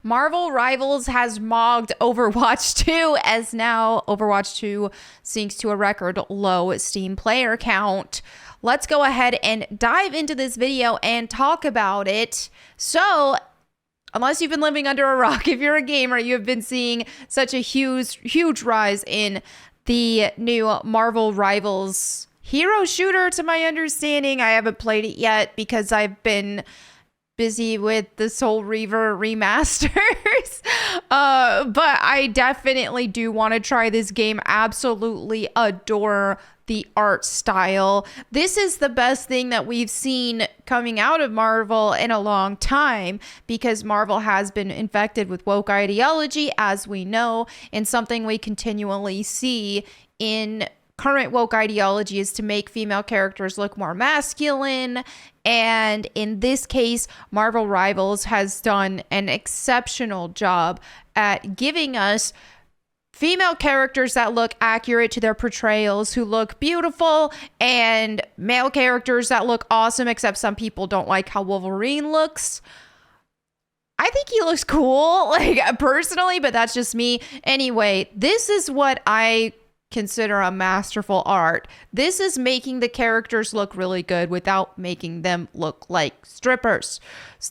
Marvel Rivals has mogged Overwatch 2 as now Overwatch 2 sinks to a record low Steam player count. Let's go ahead and dive into this video and talk about it. So, unless you've been living under a rock, if you're a gamer, you have been seeing such a huge rise in the new Marvel Rivals hero shooter, to my understanding. I haven't played it yet because I've been busy with the Soul Reaver remasters. But I definitely do want to try this game. Absolutely adore the art style. This is the best thing that we've seen coming out of Marvel in a long time, because Marvel has been infected with woke ideology, as we know, and something we continually see in current woke ideology is to make female characters look more masculine. And in this case, Marvel Rivals has done an exceptional job at giving us female characters that look accurate to their portrayals, who look beautiful, and male characters that look awesome, except some people don't like how Wolverine looks. I think he looks cool, like, personally, but that's just me. Anyway, this is what I consider a masterful art. This is making the characters look really good without making them look like strippers.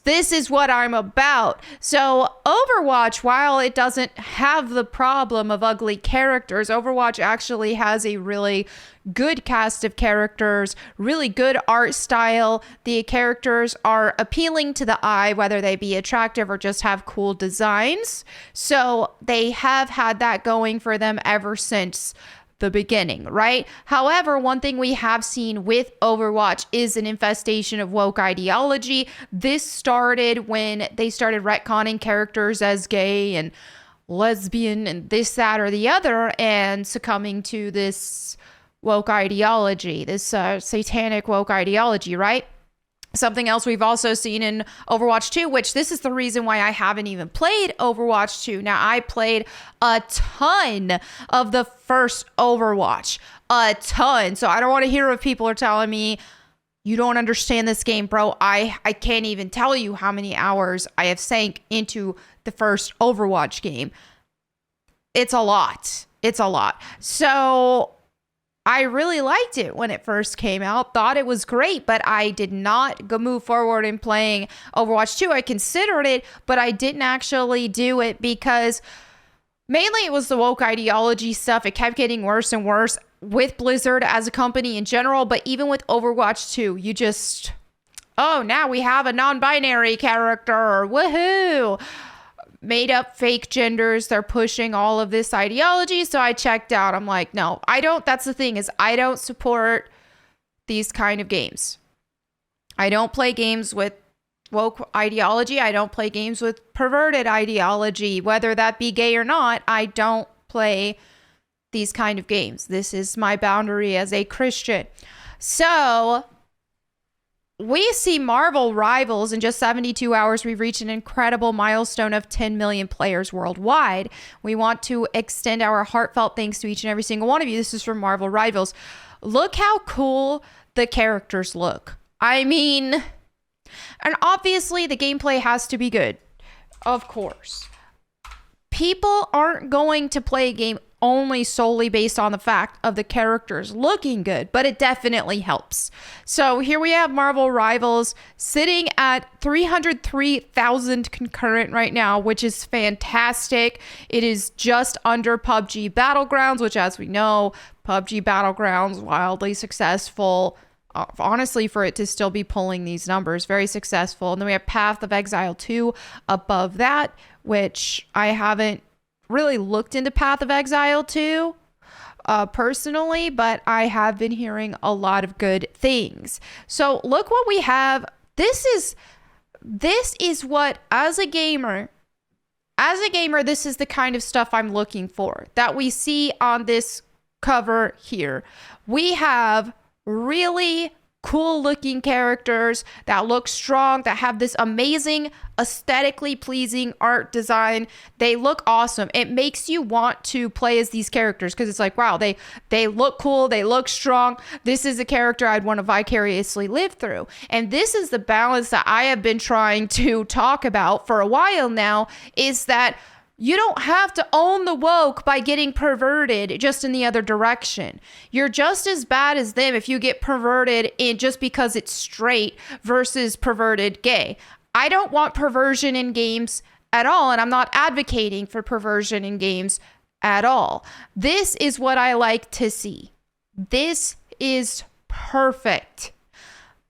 This is what I'm about. So Overwatch, while it doesn't have the problem of ugly characters, Overwatch actually has a really good cast of characters, really good art style. The characters are appealing to the eye, whether they be attractive or just have cool designs. So they have had that going for them ever since the beginning, right? However, one thing we have seen with Overwatch is an infestation of woke ideology. This started when they started retconning characters as gay and lesbian and this, that, or the other, and succumbing to this woke ideology, this satanic woke ideology, right? Something else we've also seen in Overwatch 2, which this is the reason why I haven't even played Overwatch 2. Now, I played a ton of the first Overwatch, a ton. So I don't want to hear if people are telling me, you don't understand this game, bro. I can't even tell you how many hours I have sank into the first Overwatch game. It's a lot. It's a lot. So I really liked it when it first came out, thought it was great, but I did not go move forward in playing Overwatch 2. I considered it, but I didn't actually do it because mainly it was the woke ideology stuff. It kept getting worse and worse with Blizzard as a company in general, but even with Overwatch 2, you just, oh, now we have a non-binary character, woohoo! Made up fake genders. They're pushing all of this ideology. So I checked out. I'm like, no, I don't. That's the thing, is I don't support these kind of games. I don't play games with woke ideology. I don't play games with perverted ideology, whether that be gay or not. I don't play these kind of games. This is my boundary as a Christian. So we see Marvel Rivals in just 72 hours. We've reached an incredible milestone of 10 million players worldwide. We want to extend our heartfelt thanks to each and every single one of you. This is from Marvel Rivals. Look how cool the characters look. I mean, and obviously the gameplay has to be good. Of course. People aren't going to play a game only solely based on the fact of the characters looking good, but it definitely helps. So here we have Marvel Rivals sitting at 303,000 concurrent right now, which is fantastic. It is just under PUBG Battlegrounds, which, as we know, PUBG Battlegrounds, wildly successful. Honestly, for it to still be pulling these numbers, very successful. And then we have Path of Exile 2 above that, which I haven't really looked into Path of Exile 2 personally, but I have been hearing a lot of good things. So look what we have. This is what, as a gamer, this is the kind of stuff I'm looking for that we see on this cover here. We have really cool looking characters that look strong, that have this amazing aesthetically pleasing art design. They look awesome. It makes you want to play as these characters because it's like, wow, they look cool, they look strong. This is a character I'd want to vicariously live through. And this is the balance that I have been trying to talk about for a while now, is that you don't have to own the woke by getting perverted just in the other direction. You're just as bad as them if you get perverted in just because it's straight versus perverted gay. I don't want perversion in games at all, and I'm not advocating for perversion in games at all. This is what I like to see. This is perfect.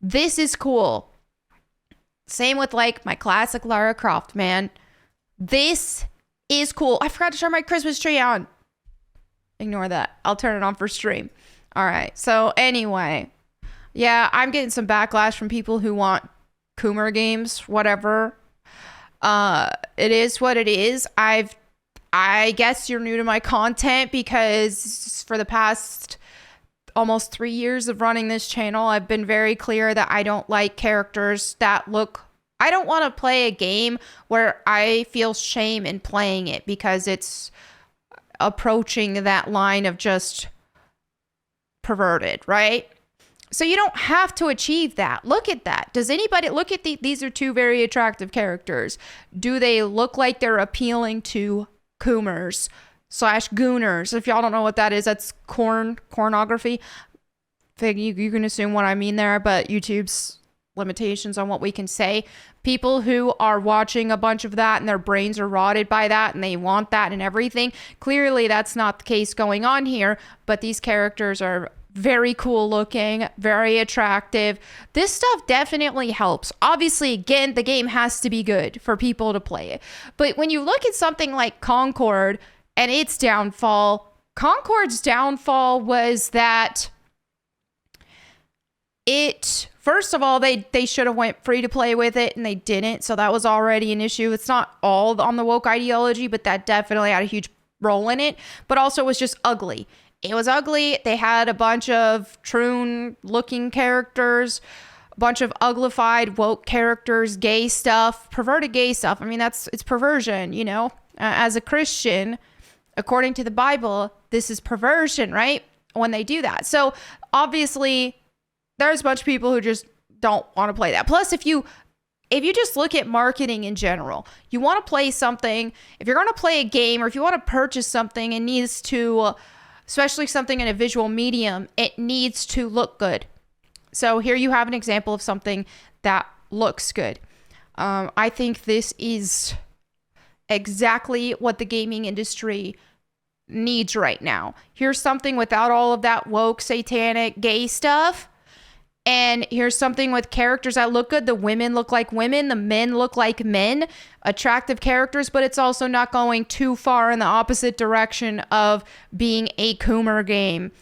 This is cool. Same with like my classic Lara Croft, man. This is cool. I forgot to turn my Christmas tree on. Ignore that. I'll turn it on for stream. All right. So anyway, yeah, I'm getting some backlash from people who want Coomer games, whatever. It is what it is. I guess you're new to my content because for the past almost 3 years of running this channel, I've been very clear that I don't like characters that look. I don't want to play a game where I feel shame in playing it because it's approaching that line of just perverted, right? So you don't have to achieve that. Look at that. Does anybody look at these are two very attractive characters. Do they look like they're appealing to Coomers / Gooners? If y'all don't know what that is, that's pornography. You can assume what I mean there, but YouTube's limitations on what we can say. People who are watching a bunch of that and their brains are rotted by that and they want that and everything. Clearly that's not the case going on here, but these characters are very cool looking, very attractive. This stuff definitely helps. Obviously, again, the game has to be good for people to play it. But when you look at something like Concord and its downfall, Concord's downfall was that first of all, they should have went free to play with it and they didn't. So that was already an issue. It's not all on the woke ideology, but that definitely had a huge role in it. But also it was just ugly. It was ugly. They had a bunch of troon looking characters, a bunch of uglified woke characters, gay stuff, perverted gay stuff. I mean, it's perversion, you know, as a Christian, according to the Bible, this is perversion, right? When they do that. So obviously there's a bunch of people who just don't want to play that. Plus, if you just look at marketing in general, you want to play something, if you're going to play a game or if you want to purchase something, it needs to, especially something in a visual medium, it needs to look good. So here you have an example of something that looks good. I think this is exactly what the gaming industry needs right now. Here's something without all of that woke, satanic, gay stuff. And here's something with characters that look good. The women look like women. The men look like men. Attractive characters, but it's also not going too far in the opposite direction of being a Coomer game.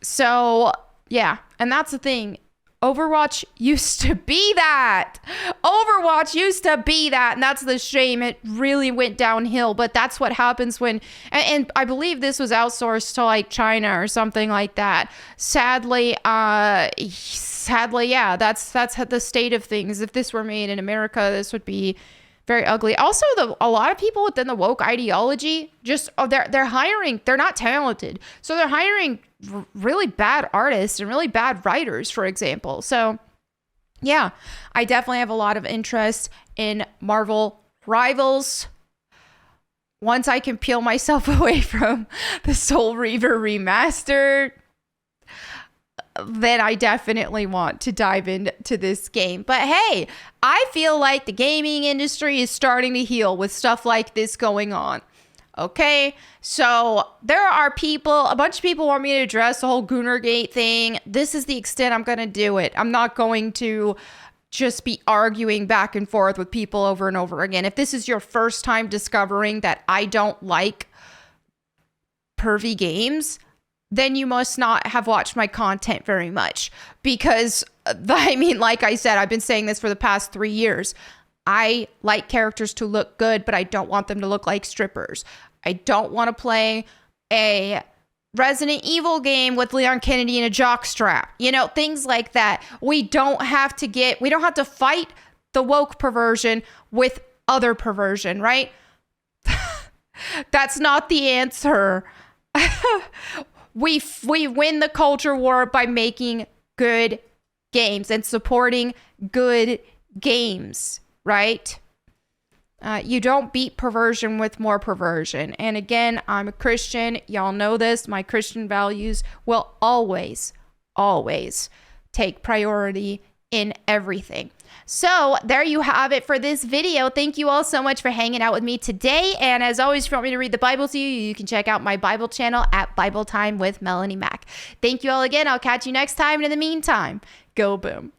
So, yeah. And that's the thing. Overwatch used to be that. Overwatch used to be that. And that's the shame. It really went downhill. But that's what happens when, and I believe this was outsourced to like China or something like that. Sadly, yeah, that's the state of things. If this were made in America, this would be very ugly. Also, a lot of people within the woke ideology just they're hiring. They're not talented, so they're hiring really bad artists and really bad writers, for example. So, yeah, I definitely have a lot of interest in Marvel Rivals. Once I can peel myself away from the Soul Reaver remastered, then I definitely want to dive into this game. But hey, I feel like the gaming industry is starting to heal with stuff like this going on. Okay, so there are people, a bunch of people want me to address the whole Goonergate thing. This is the extent I'm going to do it. I'm not going to just be arguing back and forth with people over and over again. If this is your first time discovering that I don't like pervy games, then you must not have watched my content very much. Because, I mean, like I said, I've been saying this for the past 3 years. I like characters to look good, but I don't want them to look like strippers. I don't want to play a Resident Evil game with Leon Kennedy in a jockstrap. You know, things like that. We don't have to fight the woke perversion with other perversion, right? That's not the answer. We win the culture war by making good games and supporting good games, right? You don't beat perversion with more perversion. And again, I'm a Christian. Y'all know this. My Christian values will always, always take priority in everything. So there you have it for this video. Thank you all so much for hanging out with me today. And as always, if you want me to read the Bible to you, you can check out my Bible channel at Bible Time with Melanie Mack. Thank you all again. I'll catch you next time. And in the meantime, go boom.